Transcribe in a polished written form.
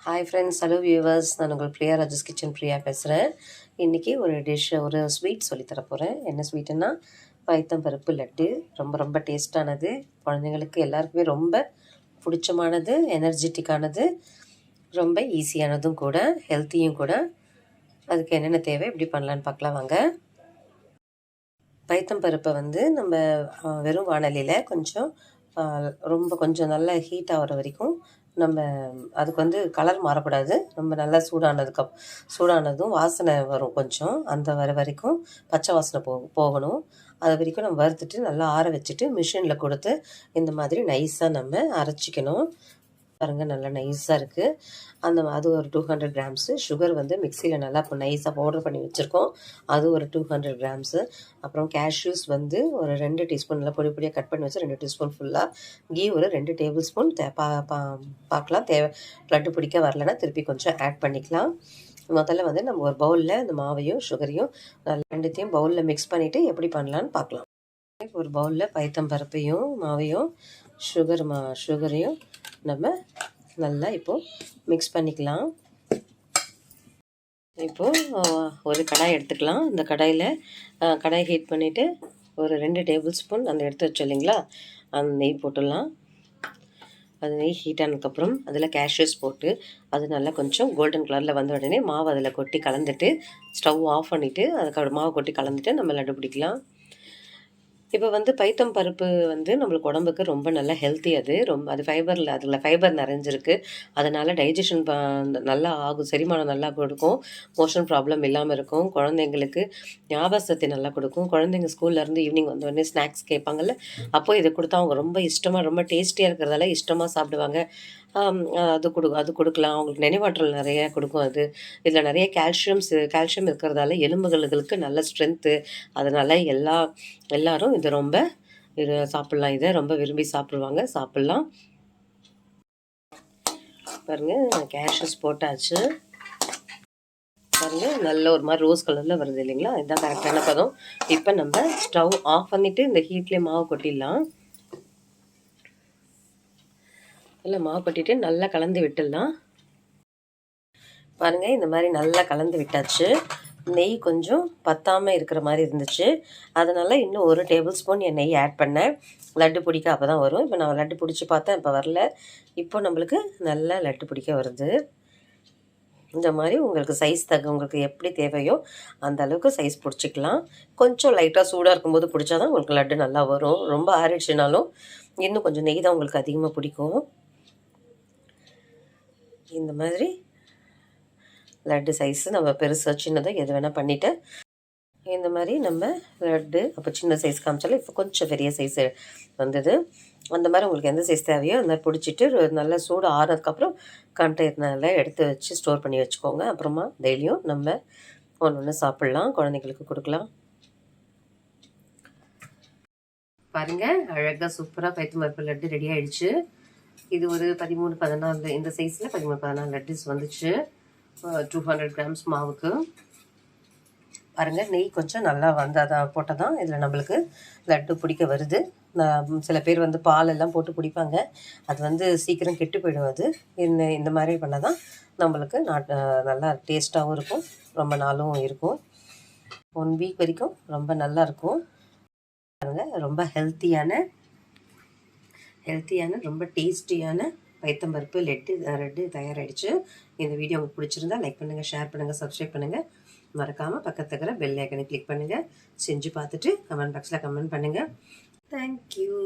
Hi friends, hello viewers. நான் உங்கள் Priya ராஜஸ் kitchen Priya பேசுகிறேன். இன்றைக்கி ஒரு ஸ்வீட் சொல்லித்தர போகிறேன். என்ன ஸ்வீட்டுன்னா பைத்தம்பருப்பு லட்டு. ரொம்ப ரொம்ப டேஸ்டானது, குழந்தைங்களுக்கு எல்லாருக்குமே ரொம்ப பிடிச்சமானது, எனர்ஜெட்டிக்கானது, ரொம்ப ஈஸியானதும் கூட, ஹெல்த்தியும் கூட. அதுக்கு என்னென்ன தேவை, எப்படி பண்ணலான்னு பார்க்கலாம் வாங்க. பைத்தம்பருப்பை நம்ம வெறும் வாணலியில் கொஞ்சம் நல்லா ஹீட் ஆகிற வரைக்கும் நம்ம அதுக்கு கலர் மாறக்கூடாது. நம்ம நல்லா சூடானதும் வாசனை வரும், கொஞ்சம் அந்த வர வரைக்கும் பச்சை வாசனை போகணும். அது வரைக்கும் நம்ம வறுத்துட்டு நல்லா ஆற வச்சுட்டு மிஷினில் கொடுத்து இந்த மாதிரி நைஸாக நம்ம அரைச்சிக்கணும். பாருங்கள், நல்லா நைஸாக இருக்குது. அது ஒரு 200 கிராம்ஸு. சுகர் மிக்சியில் நல்லா இப்போ நைஸாக பவுடர் பண்ணி வச்சுருக்கோம், அது ஒரு 200 கிராம்ஸு. அப்புறம் கேஷ்யூஸ் ஒரு 2 டீஸ்பூன் நல்லா பொடி பொடியாக கட் பண்ணி வச்சு 2 டீஸ்பூன் ஃபுல்லாக. கீ ஒரு 2 டேபிள் ஸ்பூன் பார்க்கலாம். லட்டு பிடிக்க வரலன்னா திருப்பி கொஞ்சம் ஆட் பண்ணிக்கலாம். முதல்ல நம்ம ஒரு பவுலில் இந்த மாவையும் சுகரையும் ரெண்டுத்தையும் பவுலில் மிக்ஸ் பண்ணிவிட்டு எப்படி பண்ணலான்னு பார்க்கலாம். ஒரு பவுலில் பைத்தம்பருப்பையும் மாவையும் சுகரையும் நம்ம நல்லா இப்போது மிக்ஸ் பண்ணிக்கலாம். இப்போது ஒரு கடாய் எடுத்துக்கலாம். அந்த கடாய் ஹீட் பண்ணிவிட்டு ஒரு 2 டேபிள் ஸ்பூன் அந்த எடுத்து வச்சோம் இல்லைங்களா, அந்த நெய் போட்டுடலாம். அது நெய் ஹீட் ஆனதுக்கப்புறம் அதில் கேஷ்யூஸ் போட்டு அது நல்லா கொஞ்சம் கோல்டன் கலரில் வந்த உடனே மாவு அதில் கொட்டி கலந்துட்டு ஸ்டவ் ஆஃப் பண்ணிவிட்டு அதுக்கு மாவு கொட்டி கலந்துட்டு நம்ம லட்டு பிடிக்கலாம். இப்போ பைத்தம் பருப்பு நம்மளுக்கு உடம்புக்கு ரொம்ப நல்ல ஹெல்த்தி. அது அதில் ஃபைபர் நிறைஞ்சிருக்கு. அதனால் டைஜஷன் நல்லா ஆகும், செரிமானம் நல்லா கொடுக்கும், மோஷன் ப்ராப்ளம் இல்லாமல் இருக்கும். குழந்தைங்களுக்கு ஞாபக சக்தி நல்லா கொடுக்கும். குழந்தைங்க ஸ்கூல்லேருந்து ஈவினிங் வந்தோடனே ஸ்நாக்ஸ் கேட்பாங்கல்ல, அப்போ இதை கொடுத்தா அவங்க ரொம்ப இஷ்டமாக, ரொம்ப டேஸ்டியாக இருக்கிறதால இஷ்டமாக சாப்பிடுவாங்க. அது கொடுக்கலாம். அவங்களுக்கு நினைவாற்றல் நிறைய கொடுக்கும். இதில் நிறைய கால்சியம் இருக்கிறதால எலும்புகளுக்கு நல்ல ஸ்ட்ரென்த்து. அதனால் எல்லாரும் இது சாப்பிட்லாம். இதை ரொம்ப விரும்பி சாப்பிட்லாம். பாருங்கள், கேஷ்யூஸ் போட்டாச்சு. பாருங்கள், நல்ல ஒரு மாதிரி ரோஸ் கலரில் வருது இல்லைங்களா, இதுதான் கரெக்டான பதம். இப்போ நம்ம ஸ்டவ் ஆஃப் பண்ணிவிட்டு இந்த ஹீட்லேயே மாவு கொட்டிடலாம். நல்லா மாவு கொட்டிட்டு நல்லா கலந்து விட்டுடலாம். பாருங்கள், இந்த மாதிரி நல்லா கலந்து விட்டாச்சு. நெய் கொஞ்சம் பத்தாமல் இருக்கிற மாதிரி இருந்துச்சு, அதனால் இன்னும் ஒரு டேபிள் ஸ்பூன் என் நெய் ஆட் பண்ணேன். லட்டு பிடிக்க அப்போ தான் வரும். இப்போ நான் லட்டு பிடிச்சி பார்த்தேன், இப்போ வரல. இப்போ நம்மளுக்கு நல்லா லட்டு பிடிக்க வருது. இந்த மாதிரி உங்களுக்கு உங்களுக்கு எப்படி தேவையோ அந்த அளவுக்கு சைஸ் பிடிச்சிக்கலாம். கொஞ்சம் லைட்டாக சூடாக இருக்கும்போது பிடிச்சா தான் உங்களுக்கு லட்டு நல்லா வரும். ரொம்ப ஆறிடுச்சுனாலும் இன்னும் கொஞ்சம் நெய் தான் உங்களுக்கு அதிகமாக பிடிக்கும். இந்த மாதிரி லட்டு சைஸு நம்ம பெருசாக சின்னதாக எது வேணால் பண்ணிவிட்டு இந்த மாதிரி நம்ம லட்டு அப்போ சின்ன சைஸ் காமிச்சாலும் இப்போ கொஞ்சம் பெரிய சைஸ் வந்தது. அந்த மாதிரி உங்களுக்கு எந்த சைஸ் தேவையோ அந்த மாதிரி பிடிச்சிட்டு நல்லா சூடு ஆறுனதுக்கப்புறம் கண்டெய்னரில் எடுத்து வச்சு ஸ்டோர் பண்ணி வச்சுக்கோங்க. அப்புறமா டெய்லியும் நம்ம ஒன்று சாப்பிட்லாம், குழந்தைங்களுக்கு கொடுக்கலாம். பாருங்கள், அழகாக சூப்பராக பைத்தம்பருப்பு லட்டு ரெடி ஆகிடுச்சு. இது ஒரு 13-14 இந்த சைஸில் 13-14 லட்டுஸ் வந்துச்சு 200 கிராம்ஸ் மாவுக்கு. பாருங்கள், நெய் கொஞ்சம் நல்லா அதான் போட்டால் தான் இதில் நம்மளுக்கு லட்டு பிடிக்க வருது. சில பேர் பாலெல்லாம் போட்டு பிடிப்பாங்க, அது சீக்கிரம் கெட்டு போயிடும். அது இந்த மாதிரி பண்ணால் தான் நம்மளுக்கு நல்லா டேஸ்ட்டாகவும் இருக்கும், ரொம்ப நாளும் இருக்கும், 1 வீக் வரைக்கும் ரொம்ப நல்லா இருக்கும். பாருங்கள், ரொம்ப ஹெல்த்தியான ரொம்ப டேஸ்டியான பைத்தம்பருப்பு லட்டு தயாராகிடுச்சு. இந்த வீடியோ உங்களுக்கு பிடிச்சிருந்தா லைக் பண்ணுங்கள், ஷேர் பண்ணுங்கள், சப்ஸ்கிரைப் பண்ணுங்கள். மறக்காமல் பக்கத்தில் இருக்கிற பெல் ஐக்கனை கிளிக் பண்ணுங்கள். செஞ்சு பார்த்துட்டு கமெண்ட் பாக்ஸில் கமெண்ட் பண்ணுங்கள். தேங்க்யூ.